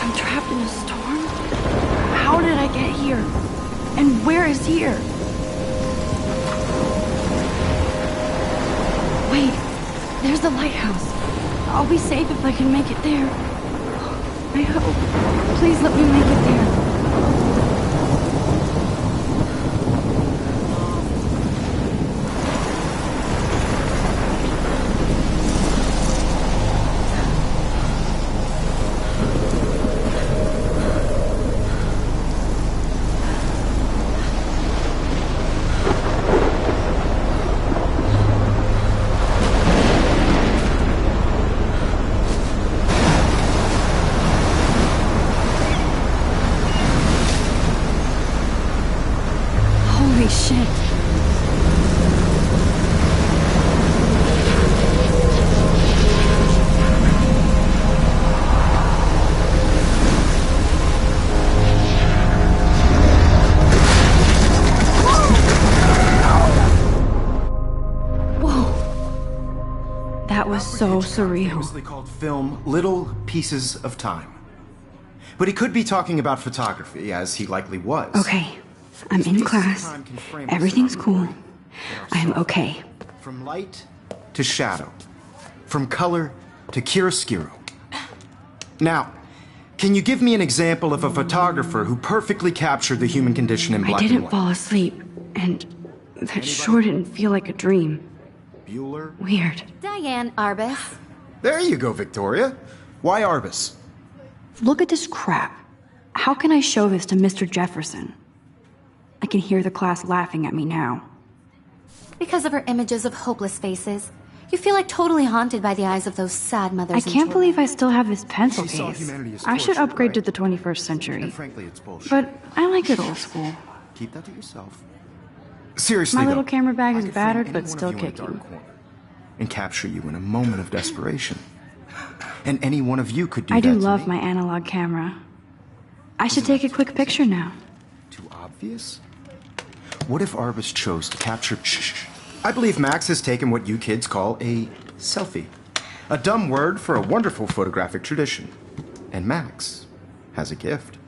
I'm trapped in a storm? How did I get here? And where is here? Wait, there's the lighthouse. I'll be safe if I can make it there. I hope. Please let me make it there. Holy shit. Whoa. That was so surreal. Famously called film Little Pieces of Time. But he could be talking about photography, as he likely was. Okay. I'm in class. Everything's cool. I'm okay. From light to shadow. From color to chiaroscuro. Now, can you give me an example of a photographer who perfectly captured the human condition in black and I didn't white? fall asleep, and that sure didn't feel like a dream. Bueller? Weird. Diane Arbus. There you go, Victoria. Why Arbus? Look at this crap. How can I show this to Mr. Jefferson? I can hear the class laughing at me now. Because of her images of hopeless faces, you feel like totally haunted by the eyes of those sad mothers. I can't believe I still have this pencil She saw case. humanity as I should torture, upgrade right? to the 21st century. And frankly, it's bullshit. But I like it old school. Keep that to yourself. Seriously, My though, little camera bag I is could frame battered, any but one of still you in a kicking. dark corner and capture you in a moment of desperation. And any one of you could do I that do to love me. my analog camera. I should take a quick picture now. Too obvious? What if Arbus chose to capture... Shh. I believe Max has taken what you kids call a selfie. A dumb word for a wonderful photographic tradition. And Max has a gift.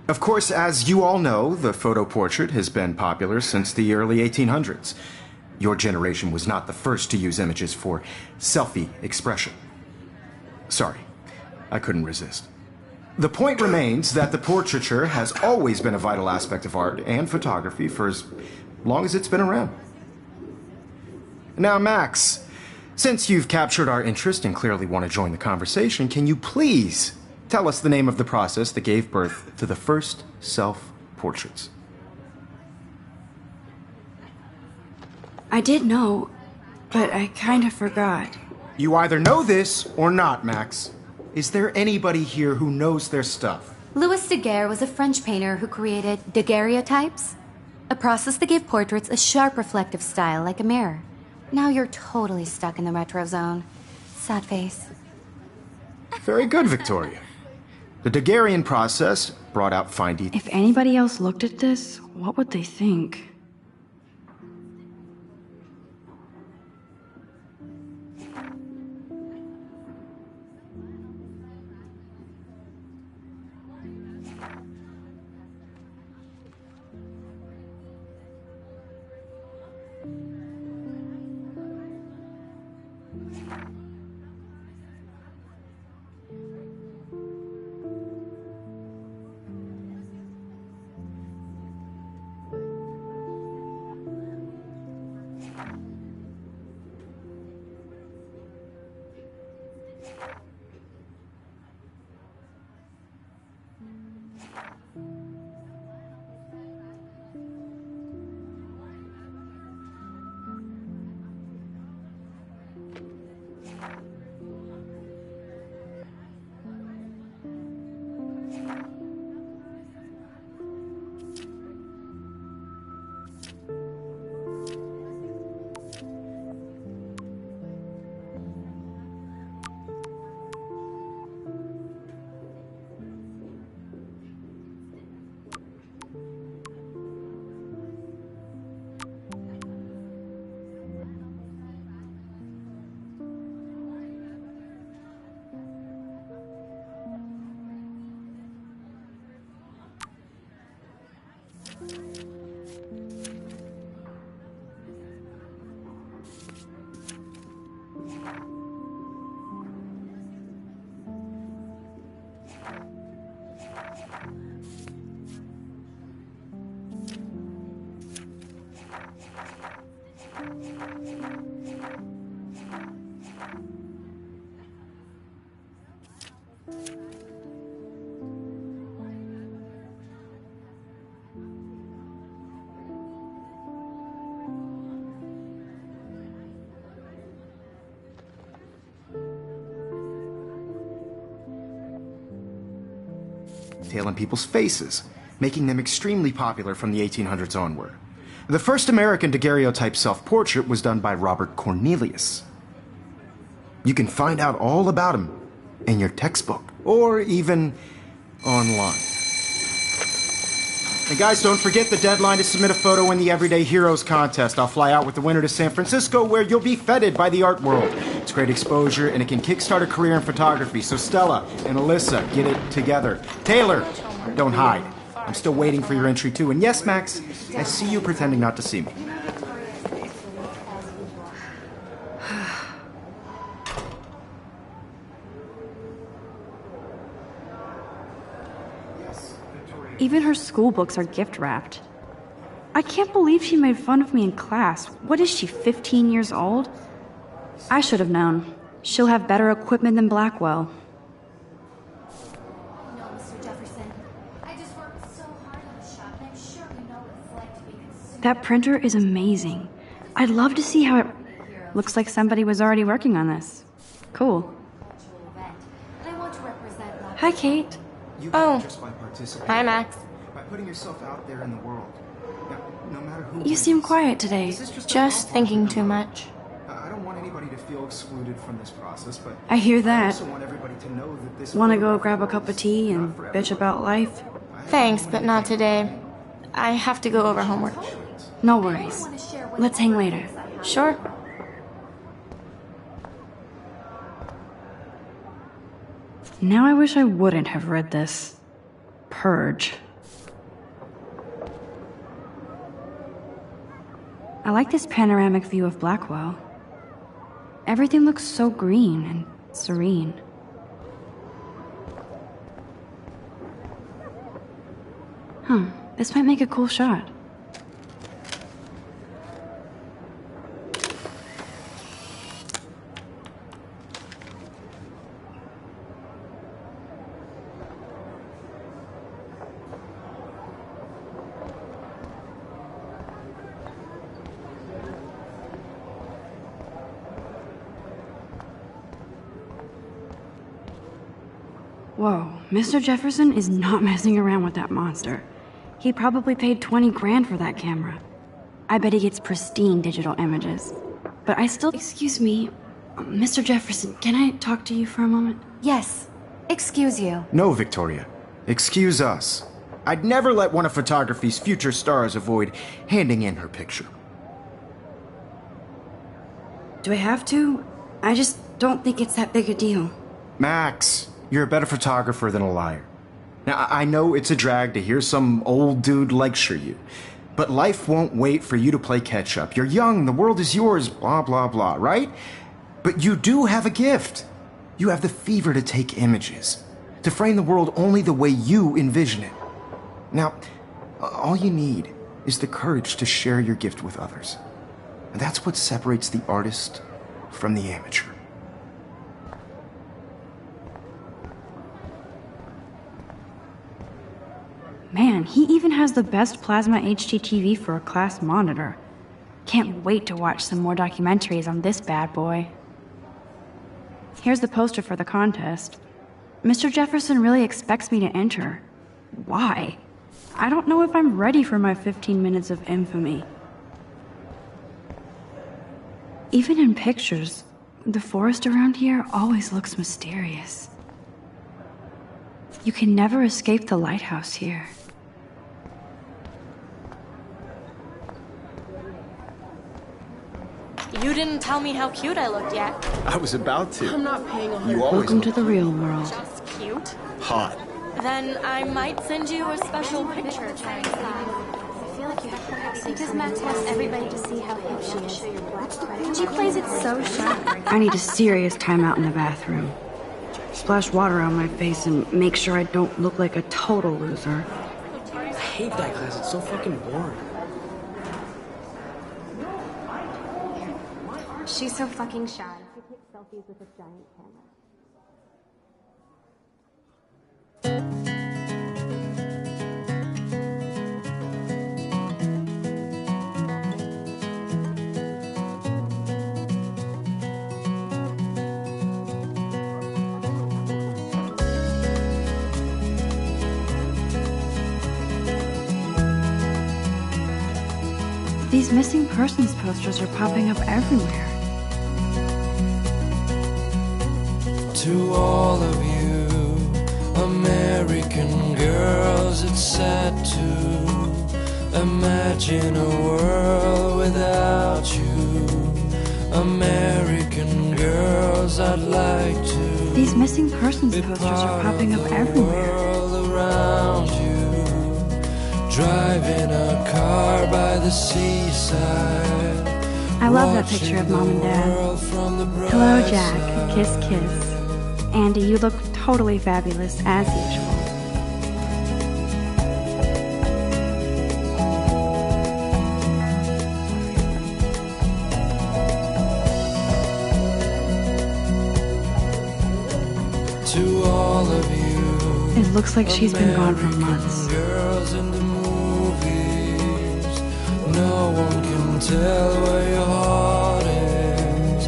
Of course, as you all know, the photo portrait has been popular since the early 1800s. Your generation was not the first to use images for selfie expression. Sorry, I couldn't resist. The point remains that the portraiture has always been a vital aspect of art and photography for as long as it's been around. Now, Max, since you've captured our interest and clearly want to join the conversation, can you please tell us the name of the process that gave birth to the first self-portraits? I did know, but I kind of forgot. You either know this or not, Max. Is there anybody here who knows their stuff? Louis Daguerre was a French painter who created daguerreotypes, a process that gave portraits a sharp reflective style like a mirror. Now you're totally stuck in the retro zone. Sad face. Very good, Victoria. The Daguerrean process brought out fine details. If anybody else looked at this, what would they think? Tail in people's faces, making them extremely popular from the 1800s onward. The first American daguerreotype self-portrait was done by Robert Cornelius. You can find out all about him in your textbook, or even online. And guys, don't forget the deadline to submit a photo in the Everyday Heroes contest. I'll fly out with the winner to San Francisco, where you'll be feted by the art world. It's great exposure, and it can kickstart a career in photography. So Stella and Alyssa, get it together. Taylor, don't hide. I'm still waiting for your entry too. And yes, Max, I see you pretending not to see me. Even her school books are gift wrapped. I can't believe she made fun of me in class. What is she, 15 years old? I should have known. She'll have better equipment than Blackwell. No, Mr. Jefferson. I just worked so hard on the shop, and I'm sure you know what it's like to be consumed. That printer is amazing. I'd love to see how it... Looks like somebody was already working on this. Cool. Cultural event. And I want to represent Black. Hi, Kate. You Oh. just by participating. Hi, Max. By putting yourself out there in the world. Now, no matter who You wins, seem quiet today. this is just a Just process. thinking too much. I don't want anybody to feel excluded from this process, but I hear I that. also want everybody to know that this Want to go photograph grab a world cup of is tea and not for bitch everybody. about life? Thanks, but not today. I have to go over homework. No worries. Want to share what Let's hang later. Sure. Now I wish I wouldn't have read this. Purge. I like this panoramic view of Blackwell. Everything looks so green and serene. This might make a cool shot. Whoa, Mr. Jefferson is not messing around with that monster. He probably paid 20 grand for that camera. I bet he gets pristine digital images. But I still... Excuse me, Mr. Jefferson, can I talk to you for a moment? Yes. Excuse you. No, Victoria. Excuse us. I'd never let one of photography's future stars avoid handing in her picture. Do I have to? I just don't think it's that big a deal. Max, you're a better photographer than a liar. Now, I know it's a drag to hear some old dude lecture you, but life won't wait for you to play catch up. You're young, the world is yours, blah, blah, blah, right? But you do have a gift. You have the fever to take images, to frame the world only the way you envision it. Now, all you need is the courage to share your gift with others. And that's what separates the artist from the amateur. Man, he even has the best plasma HDTV for a class monitor. Can't wait to watch some more documentaries on this bad boy. Here's the poster for the contest. Mr. Jefferson really expects me to enter. Why? I don't know if I'm ready for my 15 minutes of infamy. Even in pictures, the forest around here always looks mysterious. You can never escape the lighthouse here. You didn't tell me how cute I looked yet. I was about to. I'm not paying a You always Welcome look to the real world. Just cute. hot. Then I might send you a special picture. I feel like you have to have because Max wants everybody to see how hip she is. She plays it so sharp. I need a serious timeout in the bathroom. splash water on my face and make sure I don't look like a total loser. I hate that class, it's so fucking boring. She's so fucking shy. She takes selfies with a giant camera. These missing persons posters are popping up everywhere. To all of you American girls, it's sad to imagine a world without you. American girls, I'd like to. These missing persons posters are popping up everywhere. Around you, driving a car by the seaside. I love that picture of Mom and Dad. Hello, Jack. Kiss, kiss. Andy, you look totally fabulous, as usual. To all of you, It looks like she's been gone for months. girls in the movies, no one can tell where your heart is.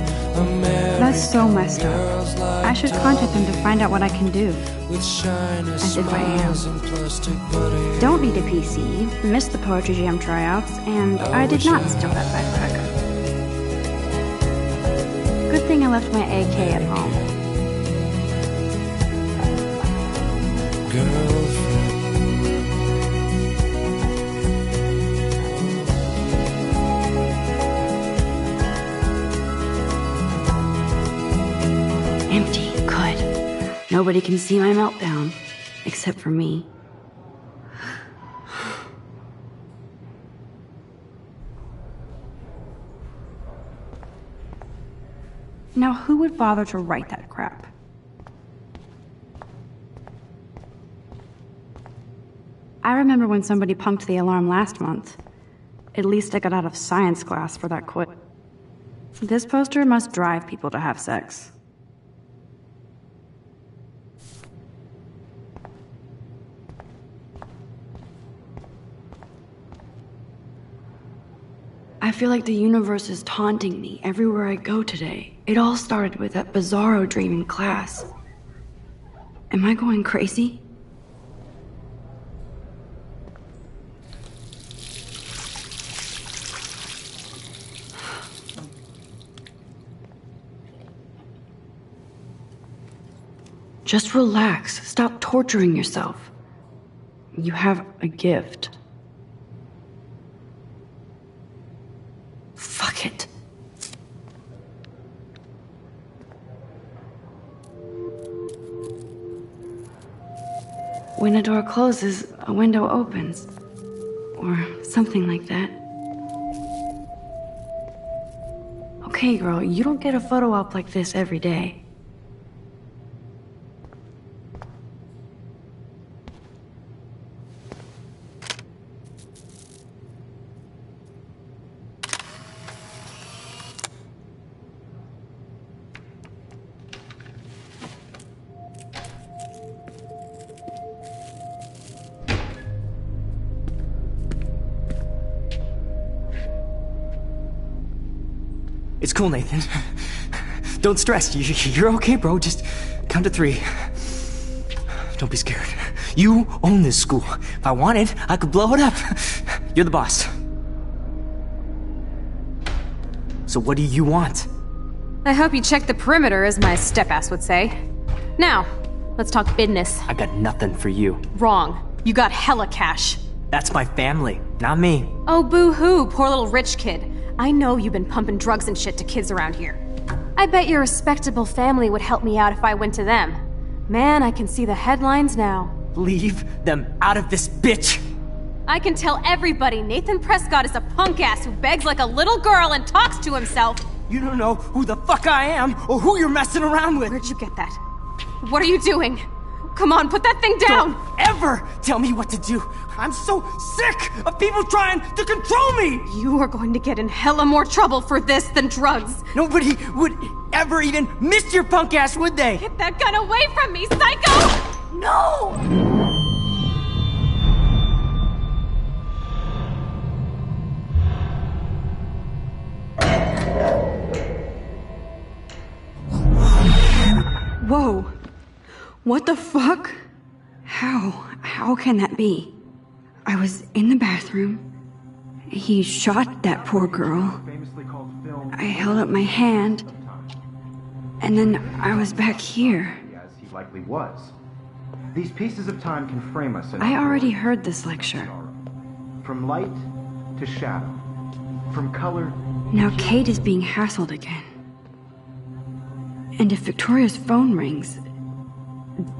That's so messed up. I should contact them to find out what I can do. As if I am. Don't need a PC, missed the Poetry Jam tryouts, and I did not steal that backpack. Good thing I left my AK at home. Empty. Good. Nobody can see my meltdown. Except for me. Now, who would bother to write that crap? I remember when somebody punked the alarm last month. At least I got out of science class for that quit. This poster must drive people to have sex. I feel like the universe is taunting me everywhere I go today. It all started with that bizarro dream in class. Am I going crazy? Just relax. Stop torturing yourself. You have a gift. Fuck it. When a door closes, a window opens. Or something like that. Okay, girl, you don't get a photo op like this every day. It's cool, Nathan. Don't stress. You're okay, bro. Just count to 3. Don't be scared. You own this school. If I wanted, I could blow it up. You're the boss. So what do you want? I hope you checked the perimeter, as my step-ass would say. Now, let's talk business. I got nothing for you. Wrong. You got hella cash. That's my family, not me. Oh, boo-hoo, poor little rich kid. I know you've been pumping drugs and shit to kids around here. I bet your respectable family would help me out if I went to them. Man, I can see the headlines now. Leave them out of this bitch! I can tell everybody Nathan Prescott is a punk ass who begs like a little girl and talks to himself. You don't know who the fuck I am or who you're messing around with. Where'd you get that? What are you doing? Come on, put that thing down! Don't ever tell me what to do! I'm so sick of people trying to control me! You are going to get in hella more trouble for this than drugs. Nobody would ever even miss your punk ass, would they? Get that gun away from me, psycho! No! Whoa. What the fuck? How can that be? I was in the bathroom. He shot that poor girl. I held up my hand. And then I was back here. As he likely was. These pieces of time can frame us in I already heard this lecture. From light to shadow. From color. Now Kate is being hassled again. And if Victoria's phone rings,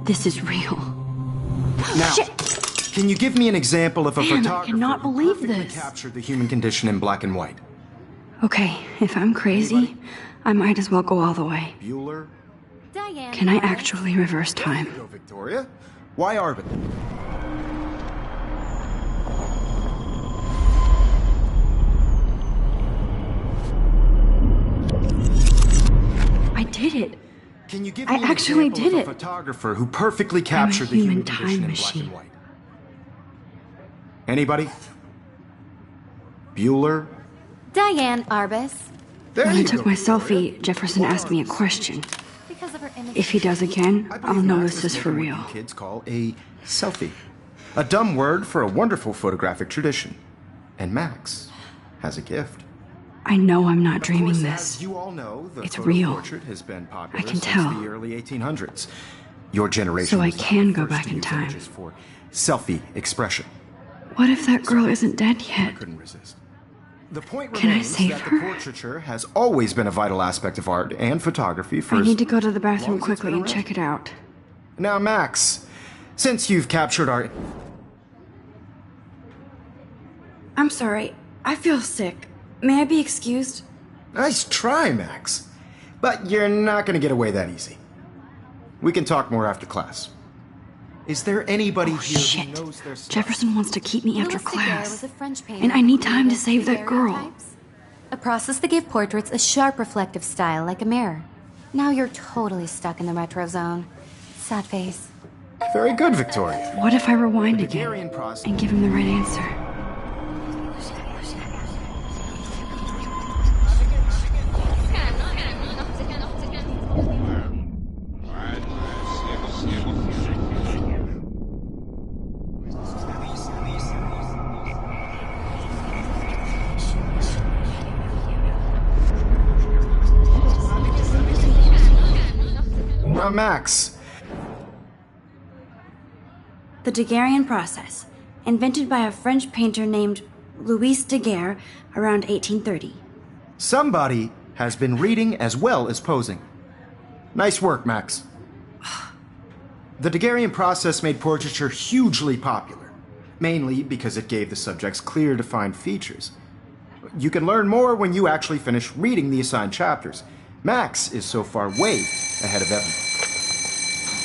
this is real. Now, Shit. Can you give me an example of a Man, I photographer cannot who believe perfectly this. captured the human condition in black and white? Okay, if I'm crazy, I might as well go all the way. Bueller? Diane. Can I actually reverse time? Go, Victoria. Why Arbit? I did it. Can you give I me an actually example did of a it. photographer who perfectly captured the human human time condition in black machine. and white? Anybody? Bueller? Diane Arbus. There When I you took go, my Victoria. selfie, Jefferson asked me a question. Because of her image. If he does again, I I'll believe know Max this is for making real. what you kids call a selfie. A dumb word for a wonderful photographic tradition. And Max has a gift. I know I'm not Of dreaming course, this. As you all know, the It's photo real. portrait has been popular I can since tell. the early 1800s. Your generation So I was the can go first back to in use time. images for selfie expression. What if that girl isn't dead I yet? couldn't resist. The point Can I remains save that her? the portraiture has always been a vital aspect of art and photography for I as need to go to the long bathroom as it's quickly been and around. check it out. Now, Max, since you've captured our... I'm sorry. I feel sick. May I be excused? Nice try, Max. But you're not going to get away that easy. We can talk more after class. Is there anybody Oh, here shit. who knows their stuff? Jefferson wants to keep me after Louis Daguerre class. was a French painter And I need who time to created save that girl. daguerreotypes, a process that gave portraits a sharp reflective style like a mirror. Now you're totally stuck in the retro zone. Sad face. Very good, Victoria. What if I rewind The again Daguerrean process. and give him the right answer? Max. The Daguerrean process, invented by a French painter named Louis Daguerre around 1830. Somebody has been reading as well as posing. Nice work, Max. The Daguerrean process made portraiture hugely popular, mainly because it gave the subjects clear, defined features. You can learn more when you actually finish reading the assigned chapters. Max is so far way ahead of everyone.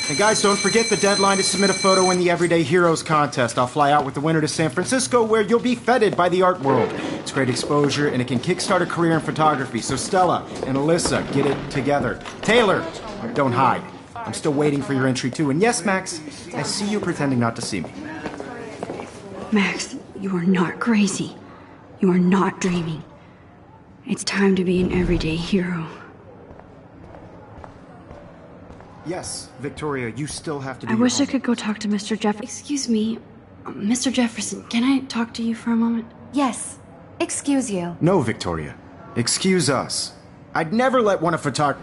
And guys, don't forget the deadline to submit a photo in the Everyday Heroes contest. I'll fly out with the winner to San Francisco, where you'll be feted by the art world. It's great exposure, and it can kickstart a career in photography. So Stella and Alyssa, get it together. Taylor, don't hide. I'm still waiting for your entry too. And yes, Max, I see you pretending not to see me. Max, you are not crazy. You are not dreaming. It's time to be an everyday hero. Yes, Victoria, you still have to do I your wish I homework. could go talk to Mr. Jefferson. Excuse me, Mr. Jefferson, can I talk to you for a moment? Yes. Excuse you. No, Victoria. Excuse us. I'd never let one of photog...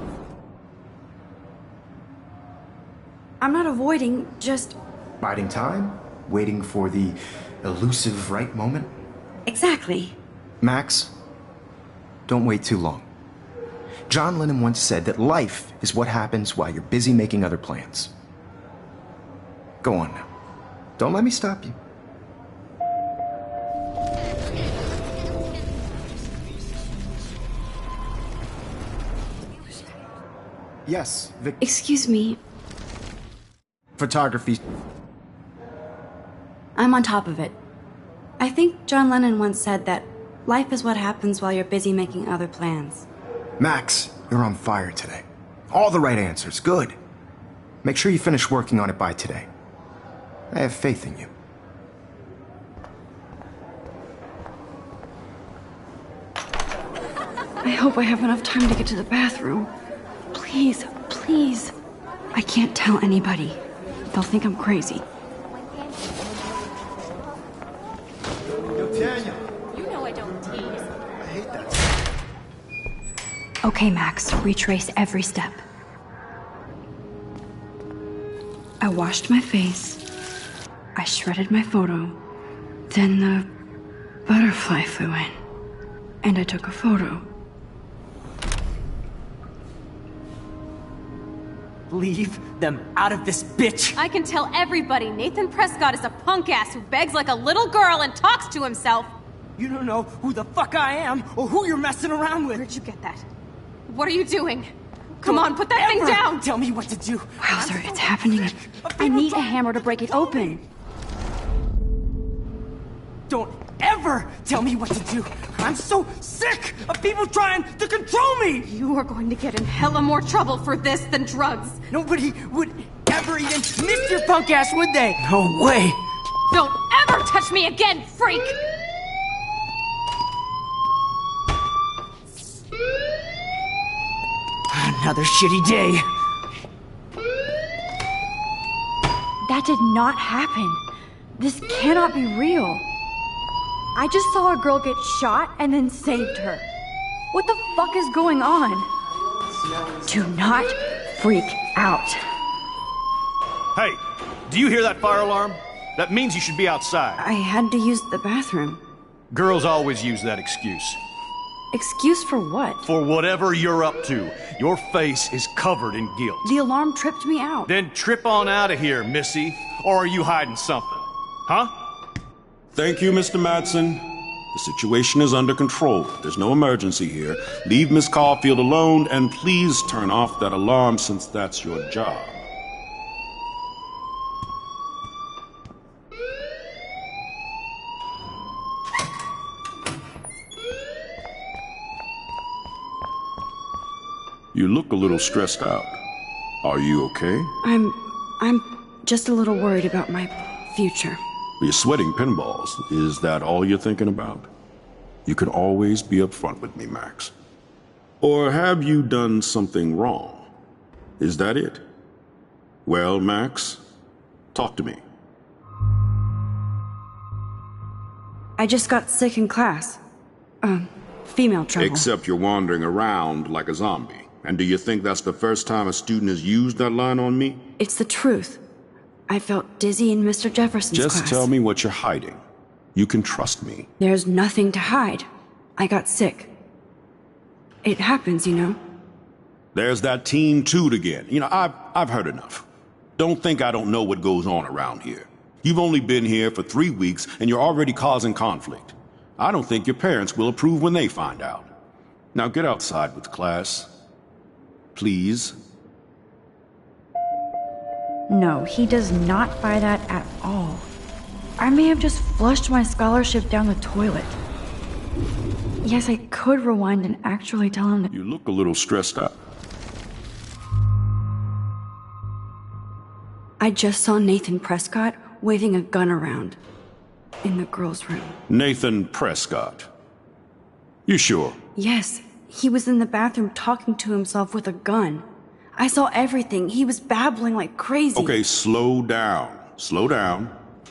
I'm not avoiding, just... Biding time? Waiting for the elusive right moment? Exactly. Max, don't wait too long. John Lennon once said that life is what happens while you're busy making other plans. Go on now. Don't let me stop you. Yes, Vic... Excuse me, photography. I'm on top of it. I think John Lennon once said that life is what happens while you're busy making other plans. Max, you're on fire today. All the right answers. Good. Make sure you finish working on it by today. I have faith in you. I hope I have enough time to get to the bathroom. Please, please. I can't tell anybody. They'll think I'm crazy. Yo, Tanya. You know I don't tease. I hate that. Okay, Max, retrace every step. I washed my face. I shredded my photo. Then the butterfly flew in. And I took a photo. Leave them out of this, bitch! I can tell everybody Nathan Prescott is a punk ass who begs like a little girl and talks to himself. You don't know who the fuck I am or who you're messing around with. Where'd you get that? What are you doing? Come on, put that Ever thing down! Tell me what to do. Wowzer, it's happening. I need a hammer to break it open. Don't ever tell me what to do. I'm so sick of people trying to control me. You are going to get in hella more trouble for this than drugs. Nobody would ever even miss your punk ass, would they? No way. Don't ever touch me again, freak! Another shitty day. That did not happen. This cannot be real. I just saw a girl get shot and then saved her. What the fuck is going on? Do not freak out. Hey, do you hear that fire alarm? That means you should be outside. I had to use the bathroom. Girls always use that excuse. Excuse for what? For whatever you're up to, your face is covered in guilt. The alarm tripped me out. Then trip on out of here, Missy. Or are you hiding something? Huh? Thank you, Mr. Madsen. The situation is under control. There's no emergency here. Leave Miss Caulfield alone, and please turn off that alarm since that's your job. You look a little stressed out. Are you okay? I'm just a little worried about my future. You're sweating pinballs. Is that all you're thinking about? You can always be upfront with me, Max. Or have you done something wrong? Is that it? Well, Max, talk to me. I just got sick in class. Female trouble. Except you're wandering around like a zombie. And do you think that's the first time a student has used that line on me? It's the truth. I felt dizzy in Mr. Jefferson's class. Just tell me what you're hiding. You can trust me. There's nothing to hide. I got sick. It happens, you know. There's that Team Toot again. You know, I've heard enough. Don't think I don't know what goes on around here. You've only been here for 3 weeks, and you're already causing conflict. I don't think your parents will approve when they find out. Now get outside with class. Please. No, he does not buy that at all. I may have just flushed my scholarship down the toilet. Yes, I could rewind and actually tell him that. You look a little stressed out. I just saw Nathan Prescott waving a gun around in the girls' room. Nathan Prescott. You sure? Yes, he was in the bathroom talking to himself with a gun. I saw everything. He was babbling like crazy. Okay, slow down. Slow down.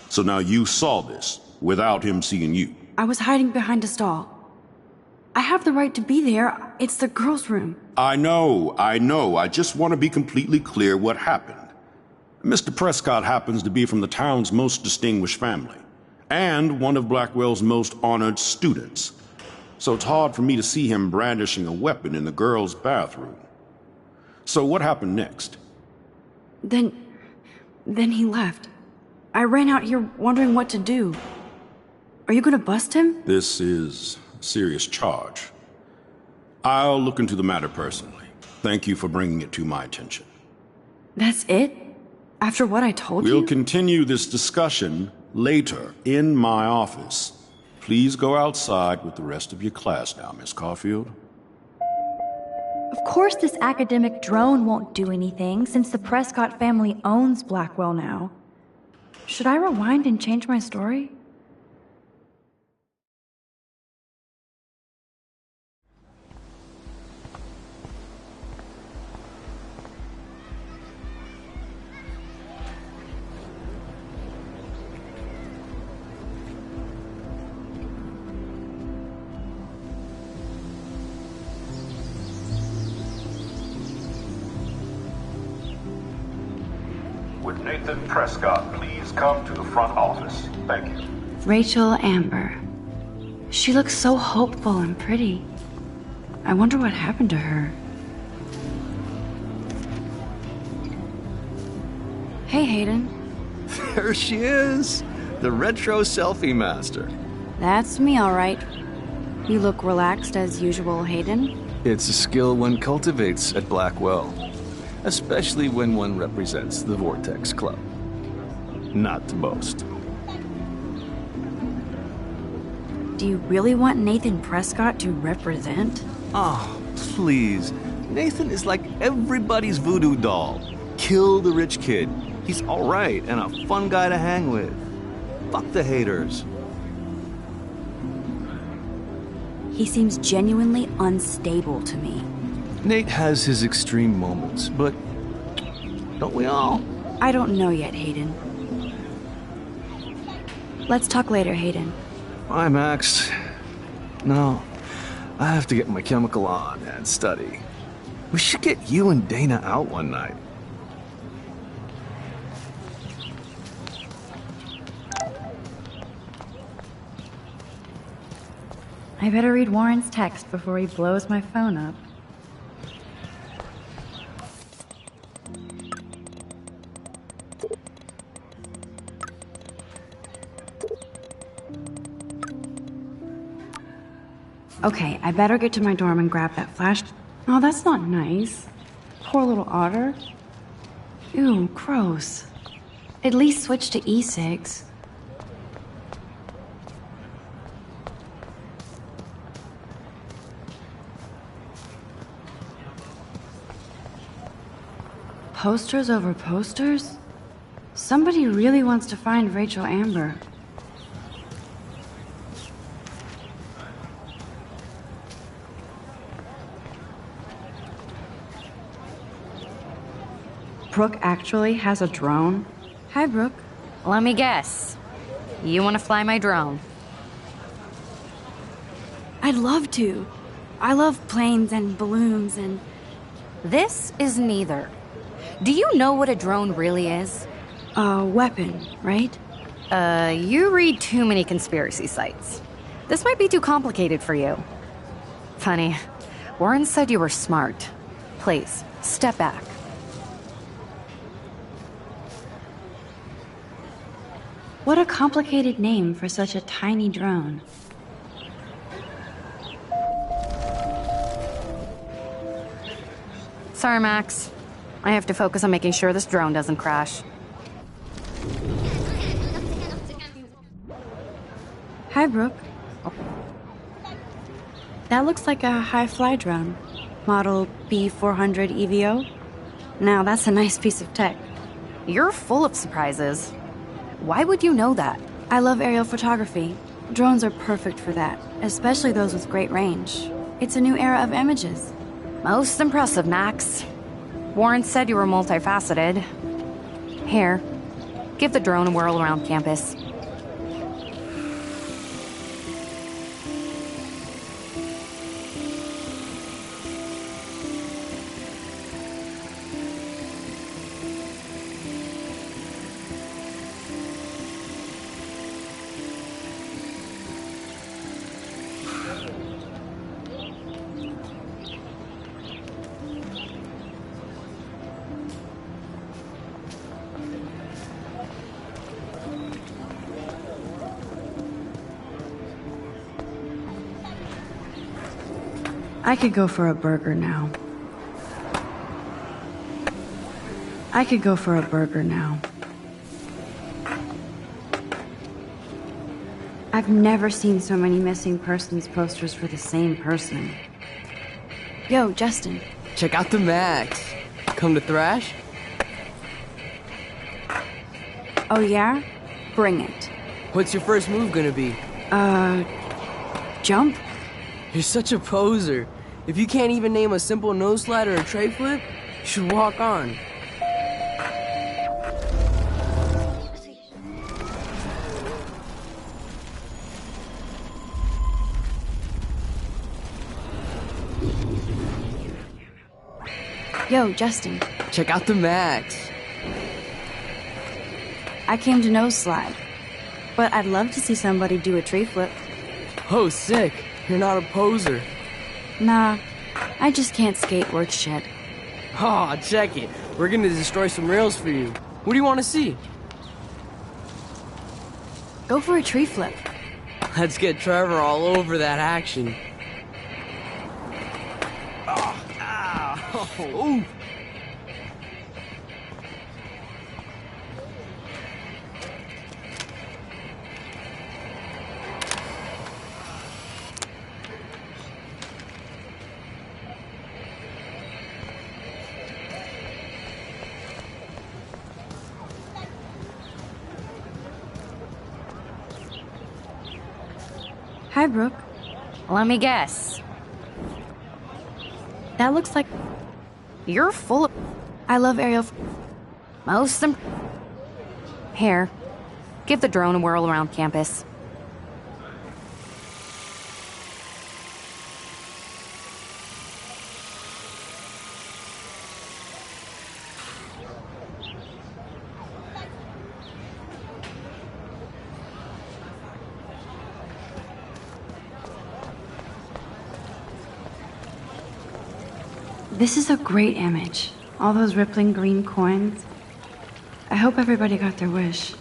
So now you saw this without him seeing you. I was hiding behind a stall. I have the right to be there. It's the girls' room. I know. I just want to be completely clear what happened. Mr. Prescott happens to be from the town's most distinguished family, and one of Blackwell's most honored students. So it's hard for me to see him brandishing a weapon in the girls' bathroom. So what happened next? Then he left. I ran out here wondering what to do. Are you gonna bust him? This is a serious charge. I'll look into the matter personally. Thank you for bringing it to my attention. That's it? After what I told We'll you? continue this discussion later in my office. Please go outside with the rest of your class now, Miss Caulfield. Of course this academic drone won't do anything, since the Prescott family owns Blackwell now. Should I rewind and change my story? Would Nathan Prescott please come to the front office? Thank you. Rachel Amber. She looks so hopeful and pretty. I wonder what happened to her. Hey, Hayden. There she is! The retro selfie master. That's me, all right. You look relaxed as usual, Hayden. It's a skill one cultivates at Blackwell. Especially when one represents the Vortex Club. Not to boast. Do you really want Nathan Prescott to represent? Oh, please. Nathan is like everybody's voodoo doll. Kill the rich kid. He's alright and a fun guy to hang with. Fuck the haters. He seems genuinely unstable to me. Nate has his extreme moments, but don't we all? I don't know yet, Hayden. Let's talk later, Hayden. Bye, Max. No, I have to get my chemical on and study. We should get you and Dana out one night. I better read Warren's text before he blows my phone up. Okay, I better get to my dorm and grab that flash. Oh, that's not nice. Poor little otter. Ew, gross. At least switch to e-cigs. Posters over posters? Somebody really wants to find Rachel Amber. Brooke actually has a drone? Hi, Brooke. Let me guess. You want to fly my drone? I'd love to. I love planes and balloons and... This is neither. Do you know what a drone really is? A weapon, right? You read too many conspiracy sites. This might be too complicated for you. Funny. Warren said you were smart. Please, step back. What a complicated name for such a tiny drone. Sorry, Max. I have to focus on making sure this drone doesn't crash. Hi, Brooke. That looks like a high-fly drone. Model B400 EVO. Now, that's a nice piece of tech. You're full of surprises. Why would you know that? I love aerial photography. Drones are perfect for that, especially those with great range. It's a new era of images. Most impressive, Max. Warren said you were multifaceted. Here, give the drone a whirl around campus. I could go for a burger now. I could go for a burger now. I've never seen so many missing persons posters for the same person. Yo, Justin. Check out the Max. Come to thrash? Oh yeah? Bring it. What's your first move gonna be? Jump? You're such a poser. If you can't even name a simple nose slide or a tray flip, you should walk on. Yo, Justin. Check out the Max. I came to nose slide, but I'd love to see somebody do a tree flip. Oh, sick. You're not a poser. Nah, I just can't skate worth shit. Aw, check it. We're gonna destroy some rails for you. What do you want to see? Go for a tree flip. Let's get Trevor all over that action. Oh. Hi, Brooke. Let me guess. That looks like... You're full of... I love aerial... Most... Here. Give the drone a whirl around campus. This is a great image. All those rippling green coins. I hope everybody got their wish.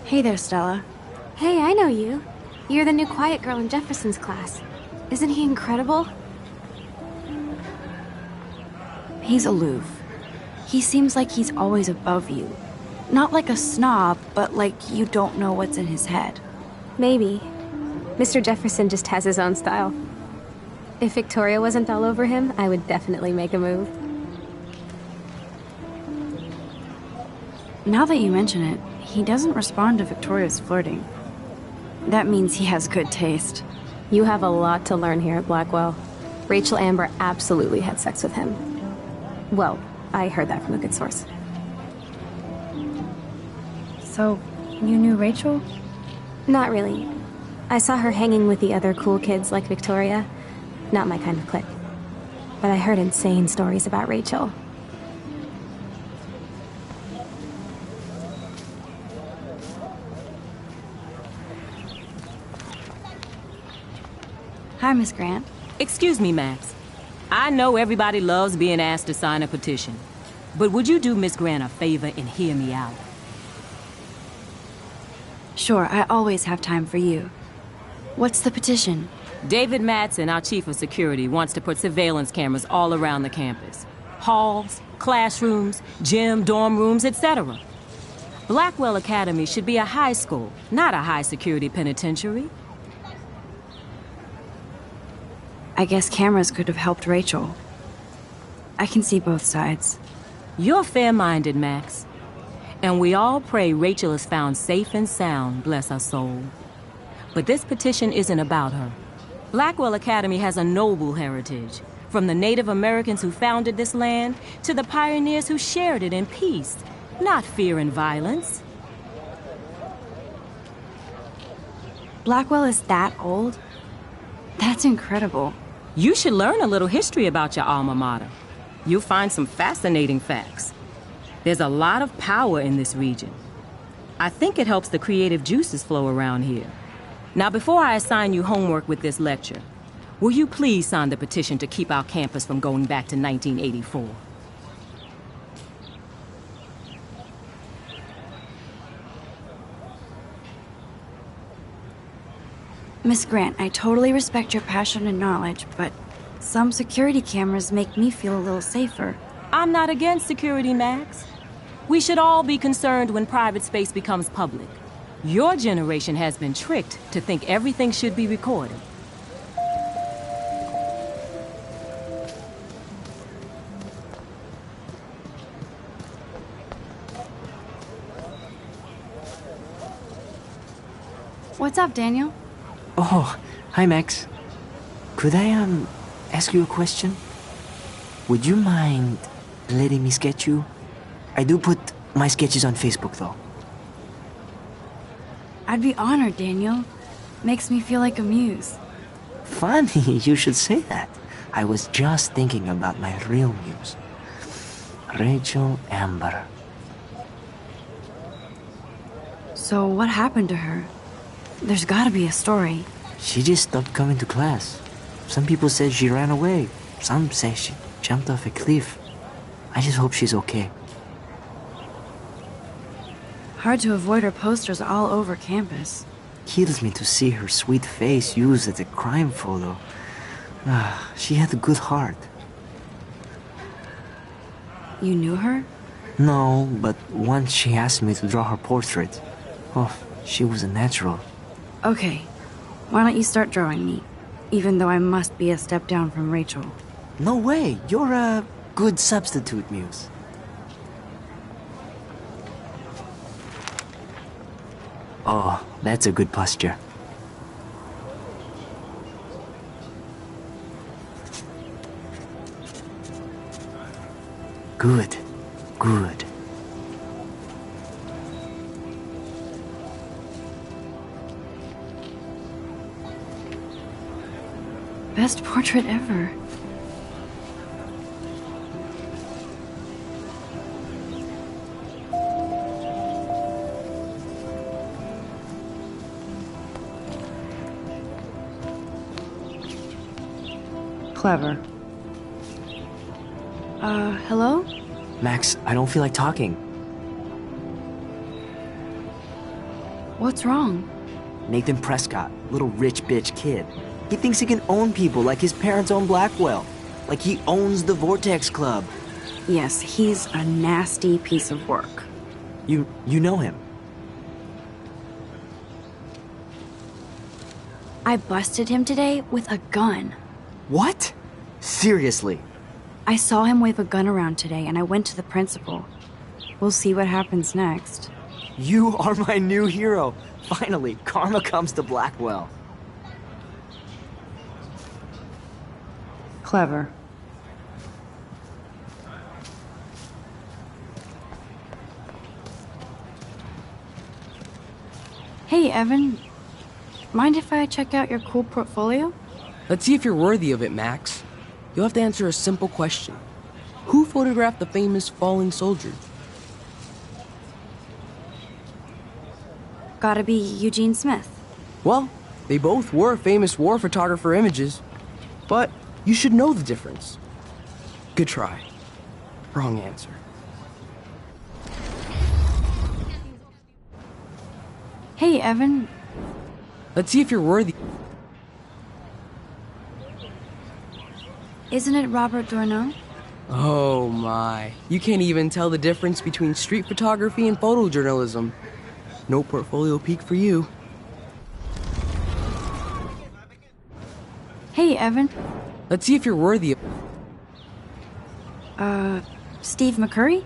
Hey there, Stella. Hey, I know you. You're the new quiet girl in Jefferson's class. Isn't he incredible? He's aloof. He seems like he's always above you. Not like a snob, but like you don't know what's in his head. Maybe. Mr. Jefferson just has his own style. If Victoria wasn't all over him, I would definitely make a move. Now that you mention it, he doesn't respond to Victoria's flirting. That means he has good taste. You have a lot to learn here at Blackwell. Rachel Amber absolutely had sex with him. Well, I heard that from a good source. So, you knew Rachel? Not really. I saw her hanging with the other cool kids like Victoria. Not my kind of clique. But I heard insane stories about Rachel. Hi, Miss Grant. Excuse me, Max. I know everybody loves being asked to sign a petition. But would you do Miss Grant a favor and hear me out? Sure, I always have time for you. What's the petition? David Madsen, our chief of security, wants to put surveillance cameras all around the campus. Halls, classrooms, gym, dorm rooms, etc. Blackwell Academy should be a high school, not a high-security penitentiary. I guess cameras could have helped Rachel. I can see both sides. You're fair-minded, Max. And we all pray Rachel is found safe and sound, bless her soul. But this petition isn't about her. Blackwell Academy has a noble heritage, from the Native Americans who founded this land to the pioneers who shared it in peace, not fear and violence. Blackwell is that old? That's incredible. You should learn a little history about your alma mater. You'll find some fascinating facts. There's a lot of power in this region. I think it helps the creative juices flow around here. Now, before I assign you homework with this lecture, will you please sign the petition to keep our campus from going back to 1984? Miss Grant, I totally respect your passion and knowledge, but some security cameras make me feel a little safer. I'm not against security, Max. We should all be concerned when private space becomes public. Your generation has been tricked to think everything should be recorded. What's up, Daniel? Oh, hi, Max. Could I, ask you a question? Would you mind letting me sketch you? I do put my sketches on Facebook, though. I'd be honored, Daniel. Makes me feel like a muse. Funny you should say that. I was just thinking about my real muse. Rachel Amber. So what happened to her? There's gotta be a story. She just stopped coming to class. Some people said she ran away. Some say she jumped off a cliff. I just hope she's okay. Hard to avoid her posters all over campus. Kills me to see her sweet face used as a crime photo. She had a good heart. You knew her? No, but once she asked me to draw her portrait. Oh, she was a natural. Okay, why don't you start drawing me? Even though I must be a step down from Rachel. No way, you're a good substitute, Muse. Oh, that's a good posture. Good, good. Best portrait ever. Clever. Hello? Max, I don't feel like talking. What's wrong? Nathan Prescott, little rich bitch kid. He thinks he can own people like his parents own Blackwell. Like he owns the Vortex Club. Yes, he's a nasty piece of work. You know him? I busted him today with a gun. What? Seriously? I saw him wave a gun around today and I went to the principal. We'll see what happens next. You are my new hero. Finally, karma comes to Blackwell. Clever. Hey, Evan. Mind if I check out your cool portfolio? Let's see if you're worthy of it, Max. You'll have to answer a simple question. Who photographed the famous falling soldier? Gotta be Eugene Smith. Well, they both were famous war photographer images. But you should know the difference. Good try. Wrong answer. Hey, Evan. Let's see if you're worthy. Isn't it Robert Doisneau? Oh my. You can't even tell the difference between street photography and photojournalism. No portfolio peek for you. Hey, Evan. Let's see if you're worthy of... Steve McCurry?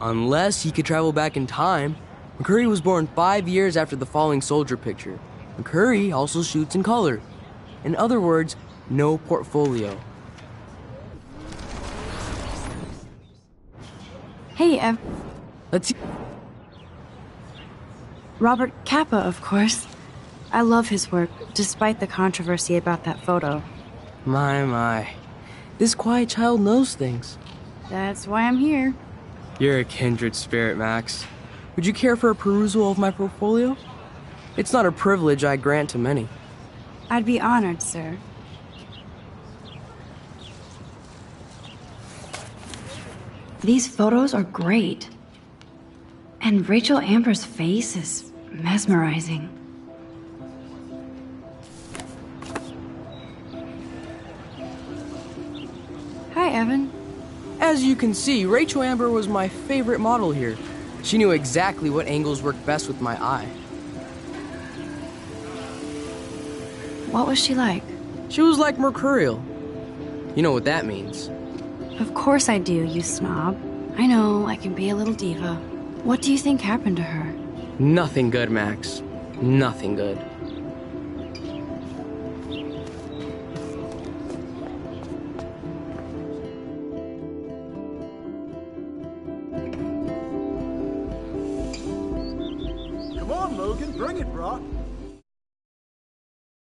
Unless he could travel back in time. McCurry was born 5 years after the falling soldier picture. McCurry also shoots in color. In other words, no portfolio. Hey, Ev. Let's see. Robert Capa, of course. I love his work, despite the controversy about that photo. My. This quiet child knows things. That's why I'm here. You're a kindred spirit, Max. Would you care for a perusal of my portfolio? It's not a privilege I grant to many. I'd be honored, sir. These photos are great. And Rachel Amber's face is mesmerizing. Evan? As you can see, Rachel Amber was my favorite model here. She knew exactly what angles worked best with my eye. What was she like? She was like mercurial. You know what that means. Of course I do, you snob. I know, I can be a little diva. What do you think happened to her? Nothing good, Max. Nothing good. Come on, Logan, bring it, bro.